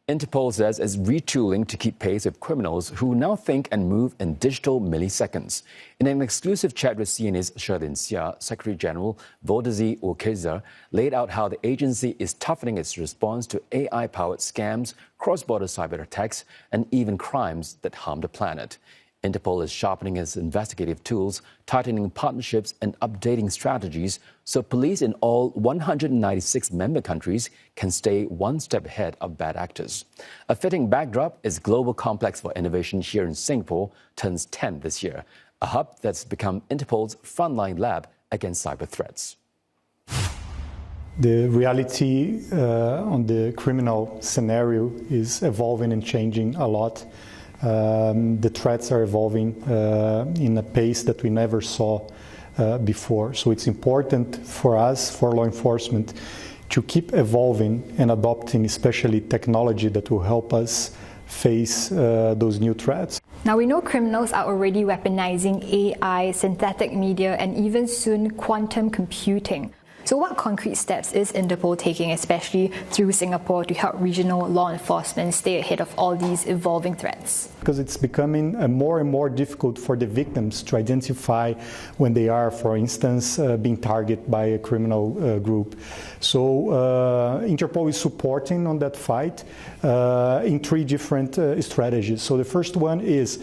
Interpol says it's retooling to keep pace with criminals who now think and move in digital milliseconds. In an exclusive chat with CNA's Sherlyn, Seah, Secretary General Valdecy Urquiza laid out how the agency is toughening its response to AI-powered scams, cross-border cyber attacks, and even crimes that harm the planet. Interpol is sharpening its investigative tools, tightening partnerships and updating strategies so police in all 196 member countries can stay one step ahead of bad actors. A fitting backdrop is Global Complex for Innovation here in Singapore turns 10 this year, a hub that's become Interpol's frontline lab against cyber threats. The reality on the criminal scenario is evolving and changing a lot. The threats are evolving in a pace that we never saw before. So it's important for us, for law enforcement, to keep evolving and adopting especially technology that will help us face those new threats. Now we know criminals are already weaponizing AI, synthetic media, and even soon quantum computing. So what concrete steps is Interpol taking, especially through Singapore, to help regional law enforcement stay ahead of all these evolving threats? Because it's becoming more and more difficult for the victims to identify when they are, for instance, being targeted by a criminal group. So Interpol is supporting on that fight in three different strategies. So the first one is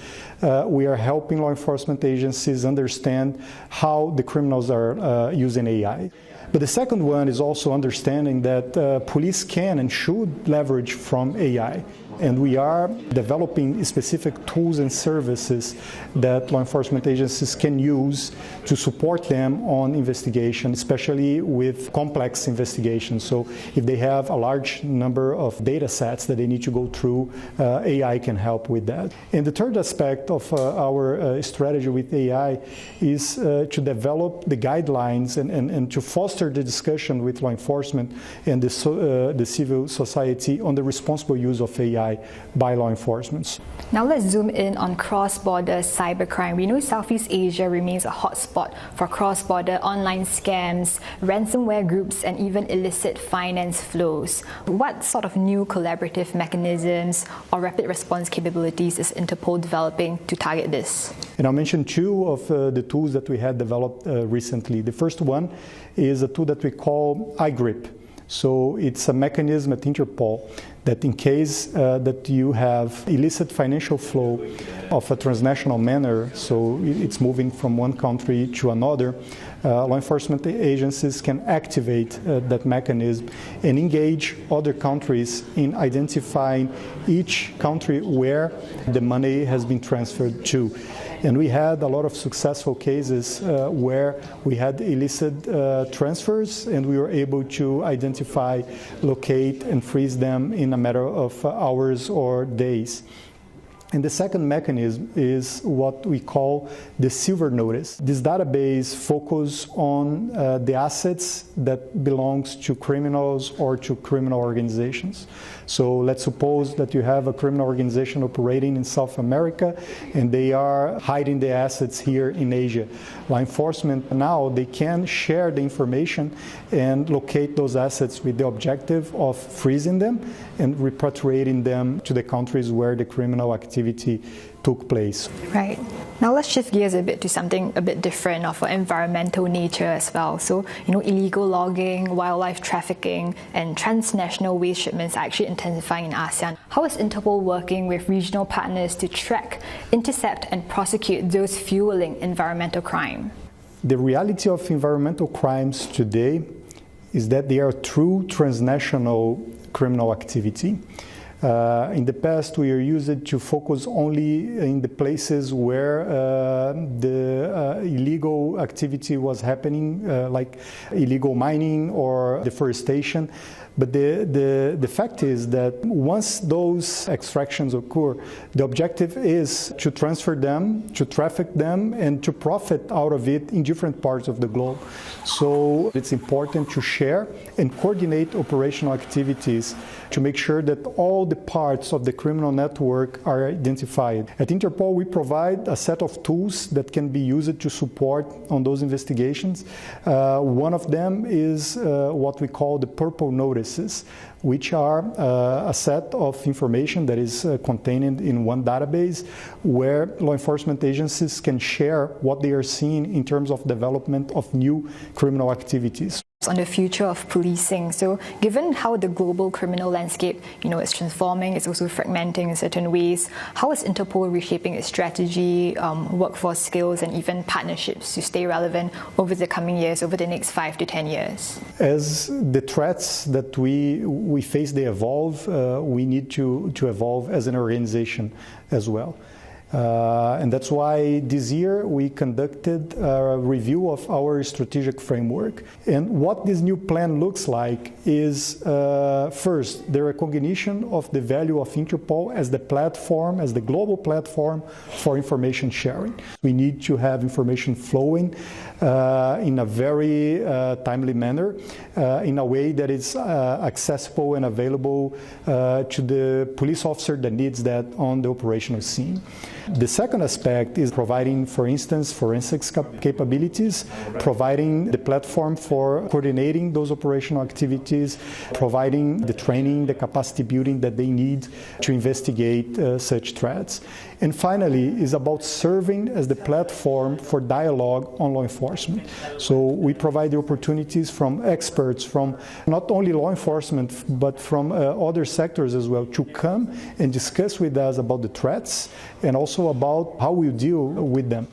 we are helping law enforcement agencies understand how the criminals are using AI. But the second one is also understanding that police can and should leverage from AI. And we are developing specific tools and services that law enforcement agencies can use to support them on investigation, especially with complex investigations. So if they have a large number of data sets that they need to go through, AI can help with that. And the third aspect of our strategy with AI is to develop the guidelines and to foster the discussion with law enforcement and the civil society on the responsible use of AI by law enforcement. Now let's zoom in on cross-border cybercrime. We know Southeast Asia remains a hotspot for cross-border online scams, ransomware groups, and even illicit finance flows. What sort of new collaborative mechanisms or rapid response capabilities is Interpol developing to target this? And I'll mention two of the tools that we had developed recently. The first one is a tool that we call iGrip. So it's a mechanism at Interpol that in case that you have illicit financial flow of a transnational manner, so it's moving from one country to another, law enforcement agencies can activate that mechanism and engage other countries in identifying each country where the money has been transferred to. And we had a lot of successful cases where we had illicit transfers and we were able to identify, locate, and freeze them in a matter of hours or days. And the second mechanism is what we call the Silver Notice. This database focuses on the assets that belongs to criminals or to criminal organizations. So let's suppose that you have a criminal organization operating in South America and they are hiding the assets here in Asia. Law enforcement now, they can share the information and locate those assets with the objective of freezing them and repatriating them to the countries where the criminal activity took place. Right. Now let's shift gears a bit to something a bit different of an environmental nature as well. So, illegal logging, wildlife trafficking, and transnational waste shipments are actually intensifying in ASEAN. How is Interpol working with regional partners to track, intercept, and prosecute those fueling environmental crime? The reality of environmental crimes today is that they are true transnational criminal activity. In the past, we are used to focus only in the places where the illegal activity was happening, like illegal mining or deforestation. But the fact is that once those extractions occur, the objective is to transfer them, to traffic them, and to profit out of it in different parts of the globe. So it's important to share and coordinate operational activities to make sure that all the parts of the criminal network are identified. At Interpol, we provide a set of tools that can be used to support on those investigations. One of them is what we call the purple notices, which are a set of information that is contained in one database where law enforcement agencies can share what they are seeing in terms of development of new criminal activities. On the future of policing. So given how the global criminal landscape, is transforming, it's also fragmenting in certain ways, how is Interpol reshaping its strategy, workforce skills, and even partnerships to stay relevant over the coming years, over the next 5 to 10 years? As the threats that we face, they evolve, we need to evolve as an organization as well. And that's why this year we conducted a review of our strategic framework. And what this new plan looks like is, first, the recognition of the value of Interpol as the platform, as the global platform for information sharing. We need to have information flowing in a very timely manner, in a way that is accessible and available to the police officer that needs that on the operational scene. The second aspect is providing, for instance, forensics capabilities, providing the platform for coordinating those operational activities, providing the training, the capacity building that they need to investigate such threats. And finally, is about serving as the platform for dialogue on law enforcement. So we provide the opportunities from experts, from not only law enforcement, but from other sectors as well, to come and discuss with us about the threats and also about how we deal with them.